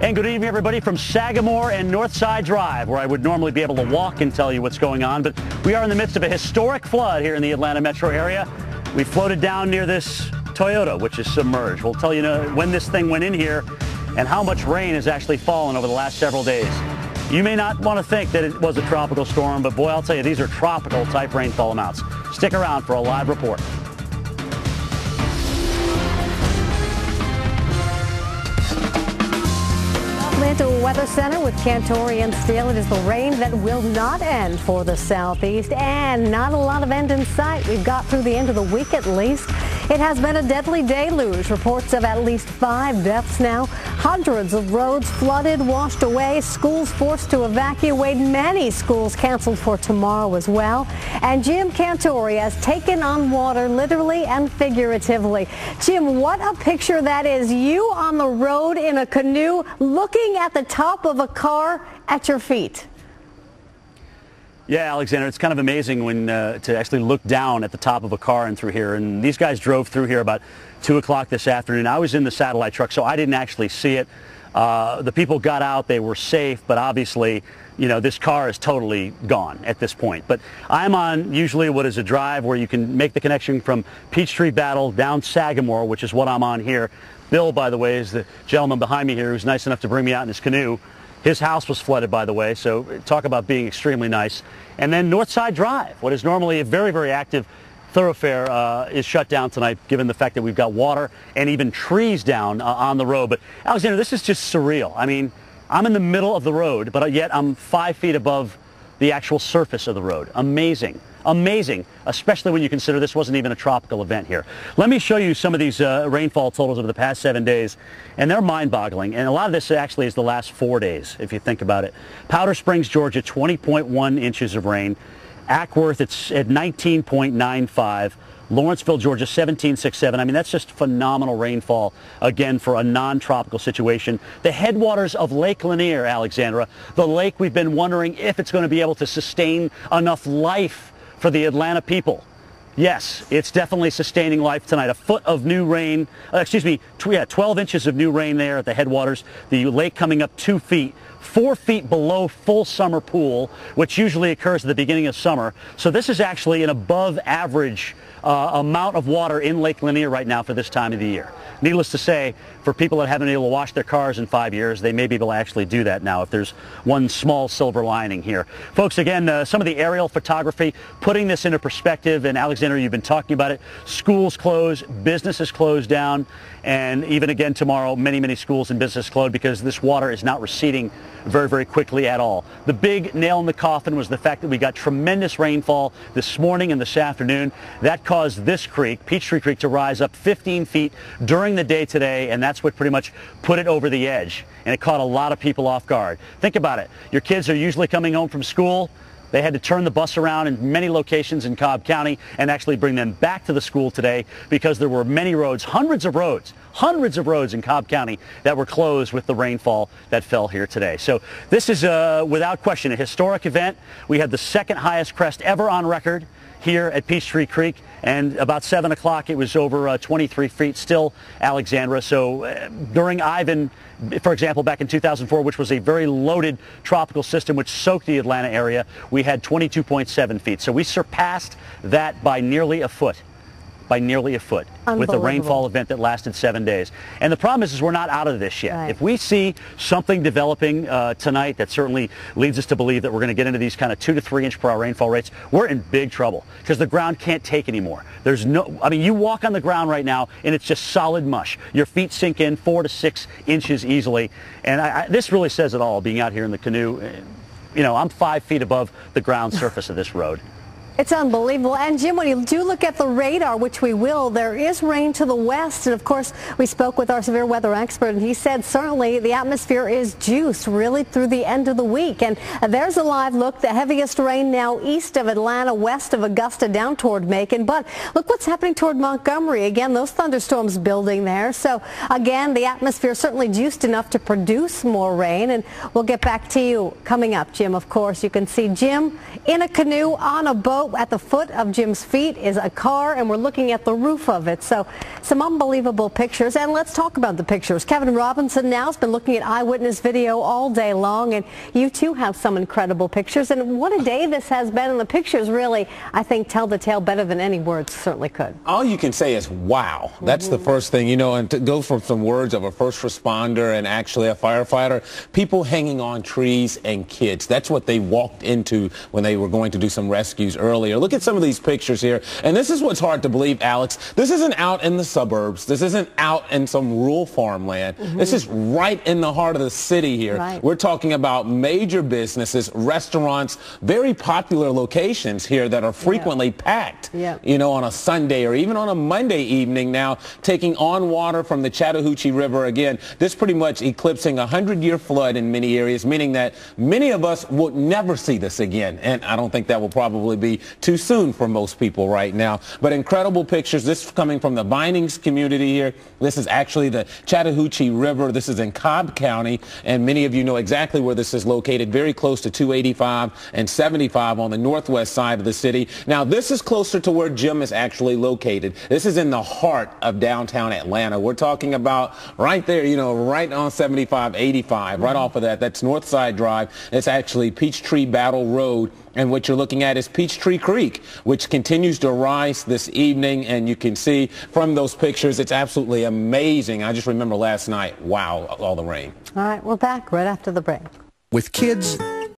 And good evening, everybody, from Sagamore and Northside Drive, where I would normally be able to walk and tell you what's going on. But we are in the midst of a historic flood here in the Atlanta metro area. We floated down near this Toyota, which is submerged. We'll tell you when this thing went in here and how much rain has actually fallen over the last several days. You may not want to think that it was a tropical storm, but boy, I'll tell you, these are tropical type rainfall amounts. Stick around for a live report. Atlanta Weather Center with Cantore and Steele. It is the rain that will not end for the southeast, and not a lot of end in sight. We've got through the end of the week at least. It has been a deadly deluge. Reports of at least 5 deaths now. Hundreds of roads flooded, washed away, schools forced to evacuate, many schools canceled for tomorrow as well. And Jim Cantore has taken on water literally and figuratively. Jim, what a picture that is. You on the road in a canoe looking at the top of a car at your feet. Yeah, Alexander, it's kind of amazing when to actually look down at the top of a car and through here. And these guys drove through here about 2 o'clock this afternoon. I was in the satellite truck, so I didn't actually see it. The people got out, they were safe, but obviously, you know, this car is totally gone at this point. But I'm on usually what is a drive where you can make the connection from Peachtree Battle down Sagamore, which is what I'm on here. Bill, by the way, is the gentleman behind me here who's nice enough to bring me out in his canoe. His house was flooded, by the way, so talk about being extremely nice. And then Northside Drive, what is normally a very, very active thoroughfare, is shut down tonight, given the fact that we've got water and even trees down on the road. But, Alexander, this is just surreal. I mean, I'm in the middle of the road, but yet I'm 5 feet above the actual surface of the road. Amazing. Amazing, especially when you consider this wasn't even a tropical event here. Let me show you some of these rainfall totals over the past 7 days, and they're mind-boggling. And a lot of this actually is the last 4 days, if you think about it. Powder Springs, Georgia, 20.1 inches of rain. Ackworth, it's at 19.95. Lawrenceville, Georgia, 17.67. I mean, that's just phenomenal rainfall, again, for a non-tropical situation. The headwaters of Lake Lanier, Alexandra, the lake we've been wondering if it's going to be able to sustain enough life for the Atlanta people. Yes, it's definitely sustaining life tonight. A foot of new rain, 12 inches of new rain there at the headwaters. The lake coming up 2 feet, 4 feet below full summer pool, which usually occurs at the beginning of summer. So this is actually an above average amount of water in Lake Lanier right now for this time of the year. Needless to say, for people that haven't been able to wash their cars in 5 years, they may be able to actually do that now if there's one small silver lining here. Folks, again, some of the aerial photography, putting this into perspective, and Alexander, you've been talking about it, schools closed, businesses closed down, and even again tomorrow, many, many schools and businesses closed because this water is not receding very, very quickly at all. The big nail in the coffin was the fact that we got tremendous rainfall this morning and this afternoon. That caused this creek, Peachtree Creek, to rise up 15 feet during the day today, and that's what pretty much put it over the edge, and it caught a lot of people off guard. Think about it. Your kids are usually coming home from school. They had to turn the bus around in many locations in Cobb County and actually bring them back to the school today because there were many roads, hundreds of roads in Cobb County that were closed with the rainfall that fell here today. So this is, without question, a historic event. We had the second highest crest ever on record here at Peachtree Creek, and about 7 o'clock it was over 23 feet still, Alexandra. So during Ivan, for example, back in 2004, which was a very loaded tropical system which soaked the Atlanta area, we had 22.7 feet. So we surpassed that by nearly a foot. With a rainfall event that lasted 7 days. And the problem is we're not out of this yet. Right. If we see something developing tonight that certainly leads us to believe that we're going to get into these kind of 2 to 3 inch per hour rainfall rates, we're in big trouble because the ground can't take anymore. There's no, I mean, you walk on the ground right now and it's just solid mush. Your feet sink in 4 to 6 inches easily. And this really says it all, being out here in the canoe. You know, I'm 5 feet above the ground surface of this road. It's unbelievable. And Jim, when you do look at the radar, which we will, there is rain to the west. And of course, we spoke with our severe weather expert, and he said certainly the atmosphere is juiced really through the end of the week. And there's a live look. The heaviest rain now east of Atlanta, west of Augusta, down toward Macon. But look what's happening toward Montgomery. Again, those thunderstorms building there. So again, the atmosphere certainly juiced enough to produce more rain. And we'll get back to you coming up, Jim. Of course, you can see Jim in a canoe on a boat Well, at the foot of Jim's feet is a car, and we're looking at the roof of it. So some unbelievable pictures, and let's talk about the pictures. Kevin Robinson now has been looking at eyewitness video all day long, and you too have some incredible pictures. And what a day this has been, and the pictures really, I think, tell the tale better than any words certainly could. All you can say is, wow. That's the first thing, you know, and to go from some words of a first responder and actually a firefighter, people hanging on trees and kids. That's what they walked into when they were going to do some rescues earlier. Look at some of these pictures here. And this is what's hard to believe, Alex. This isn't out in the suburbs. This isn't out in some rural farmland. This is right in the heart of the city here. Right. We're talking about major businesses, restaurants, very popular locations here that are frequently packed, you know, on a Sunday or even on a Monday evening now, taking on water from the Chattahoochee River. Again, this pretty much eclipsing a 100-year flood in many areas, meaning that many of us will never see this again. And I don't think that will probably be too soon for most people right now. But incredible pictures. This is coming from the Vinings community here. This is actually the Chattahoochee River. This is in Cobb County, and many of you know exactly where this is located, very close to 285 and 75 on the northwest side of the city. Now, this is closer to where Jim is actually located. This is in the heart of downtown Atlanta. We're talking about right there, you know, right on 75, 85, right off of that. That's Northside Drive. It's actually Peachtree Battle Road. And what you're looking at is Peachtree Creek, which continues to rise this evening. And you can see from those pictures, it's absolutely amazing. I just remember last night, wow, all the rain. All right, we're back right after the break. With kids,